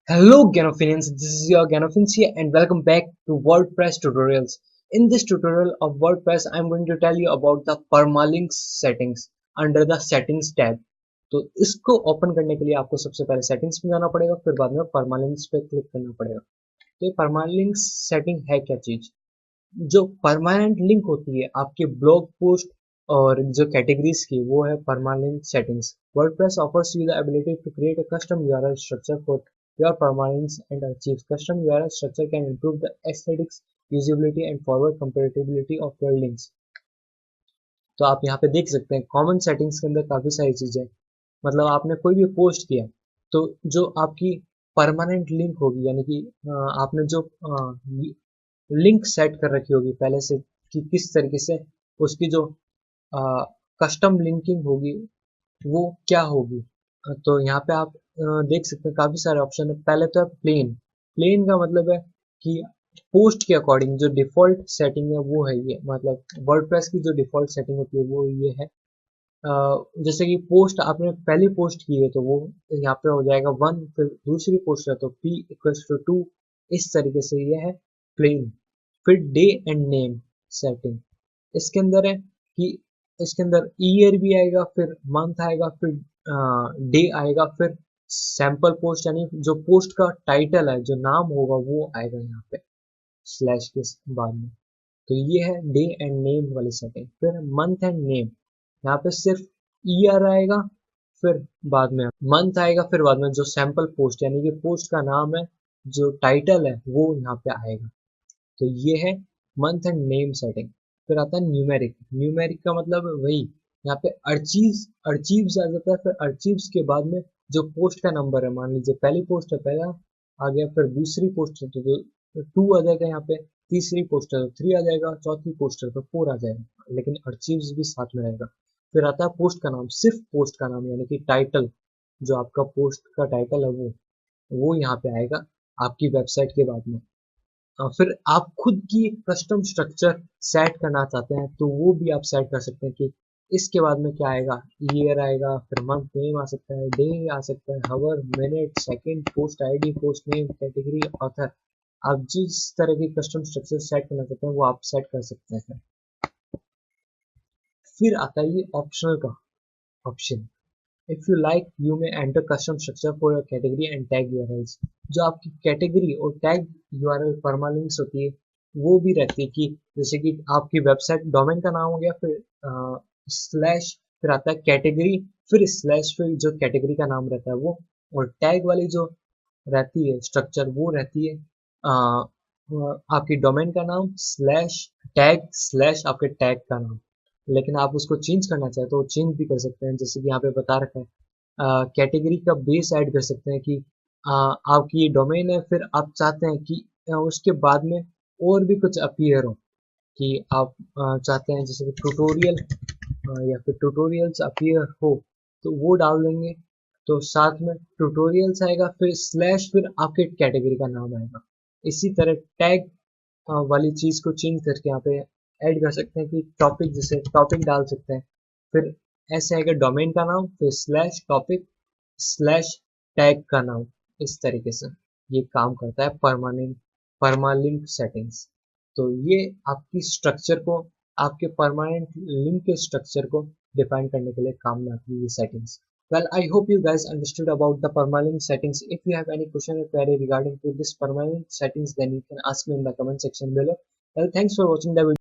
Hello Ganofins, this is your Ganofins here and welcome back to WordPress tutorials. In this tutorial of WordPress, I'm going to tell you about the permalinks settings under the settings tab. तो इसको open करने के लिए आपको सबसे पहले settings में जाना पड़ेगा, फिर बाद में परमालिंक्स पे क्लिक करना पड़ेगा। तो ये परमालिंक्स सेटिंग है क्या चीज? जो परमानेंट लिंक होती है आपके ब्लॉग पोस्ट और जो कैटेगरीज की, वो है permanent settings. WordPress offers you the ability to create a custom URL structure for your permalinks and achieves custom URL structure can improve the aesthetics, usability and forward compatibility of your links। तो आप यहाँ पे देख सकते हैं common settings के अंदर काफी सारी चीजें, मतलब आपने कोई भी पोस्ट किया तो जो आपकी परमानेंट लिंक होगी, यानी कि आपने जो लिंक सेट कर रखी होगी पहले से कि किस तरीके से उसकी जो कस्टम लिंकिंग होगी वो क्या होगी। तो यहाँ पे आप देख सकते हैं काफी सारे ऑप्शन है। पहले तो है प्लेन। प्लेन का मतलब है कि पोस्ट के अकॉर्डिंग जो डिफॉल्ट सेटिंग है वो है ये, मतलब वर्डप्रेस की जो डिफॉल्ट सेटिंग होती है वो ये है। जैसे कि पोस्ट आपने पहली पोस्ट की है तो वो यहाँ पे हो जाएगा 1, फिर दूसरी पोस्ट है तो p=2, इस तरीके से ये है प्लेन। फिर डे एंड नेम सेटिंग इसके अंदर है कि इसके अंदर ईयर भी आएगा, फिर मंथ आएगा, फिर डे आएगा, फिर सैंपल पोस्ट यानी जो पोस्ट का टाइटल है, जो नाम होगा वो आएगा यहाँ पे स्लैश के बाद में। तो ये है डे एंड नेम वाली सेटिंग। फिर मंथ एंड नेम, यहाँ पे सिर्फ ईयर आएगा, फिर बाद में मंथ आएगा, फिर बाद में जो सैंपल पोस्ट यानी कि पोस्ट का नाम है, जो टाइटल है वो यहाँ पे आएगा। तो ये है मंथ एंड नेम सेटिंग। फिर आता है न्यूमेरिक। न्यूमेरिक का मतलब वही, यहाँ पे अर्चीव्स आ जाता है, फिर अर्चीव्स के बाद में जो पोस्ट का नंबर है, मान लीजिए पहली पोस्ट है पहला आ गया, फिर दूसरी पोस्ट है तो 2 आ जाएगा यहाँ पे, तीसरी पोस्ट है तो 3 आ जाएगा, चौथी पोस्ट है तो 4 आ जाएगा, लेकिन अर्चीव्स भी साथ में रहेगा। फिर आता है पोस्ट का नाम, सिर्फ पोस्ट का नाम यानी कि टाइटल, जो आपका पोस्ट का टाइटल है वो यहाँ पे आएगा आपकी वेबसाइट के बाद में। फिर आप खुद की कस्टम स्ट्रक्चर सेट करना चाहते हैं तो वो भी आप सेट कर सकते हैं कि इसके बाद में क्या आएगा, ईयर आएगा, फिर मंथ नेम आ सकता है, डे आ सकता है, hour, minute, second, post ID, post name, category, author. आप जिस तरह की कस्टम स्ट्रक्चर सेट करना चाहते हैं वो आप सेट कर सकते हैं। फिर आता है ये ऑप्शनल का option. If you like, you may enter custom structure for your category and tag URLs। जो आपकी कैटेगरी और टैग URL परमालिंक्स होती है वो भी रहती है, कि जैसे कि आपकी वेबसाइट डोमेन का नाम हो गया, फिर स्लैश, फिर आता है कैटेगरी, फिर स्लैश, फिर जो कैटेगरी का नाम रहता है वो, और टैग वाली जो रहती है स्ट्रक्चर वो रहती है आपकी डोमेन का नाम स्लैश टैग स्लैश आपके टैग का नाम। लेकिन आप उसको चेंज करना चाहे तो चेंज भी कर सकते हैं, जैसे कि यहाँ पे बता रखा है कैटेगरी का बेस ऐड कर सकते हैं कि आपकी ये डोमेन है, फिर आप चाहते हैं कि उसके बाद में और भी कुछ अपीयर हो, कि आप चाहते हैं जैसे कि ट्यूटोरियल या फिर ट्यूटोरियल्स अपीयर हो तो वो डाल देंगे, तो साथ में ट्यूटोरियल्स आएगा, फिर स्लैश, फिर आपके कैटेगरी का नाम आएगा। इसी तरह टैग वाली चीज को चेंज करके यहाँ पे ऐड कर सकते हैं कि टॉपिक, जैसे टॉपिक डाल सकते हैं, फिर ऐसे आएगा डोमेन का नाम, फिर स्लैश टॉपिक स्लैश टैग का नाम। इस तरीके से ये काम करता है परमालिंक सेटिंग्स। तो ये आपकी स्ट्रक्चर को, आपके परमानेंट लिंक के स्ट्रक्चर को डिफाइन करने के लिए काम में आती है ये settings. Well, I hope you guys understood about the permalink settings. If you have any question or query regarding to this permalink settings, then you can ask me in the comment section below. Well, thanks for watching the video.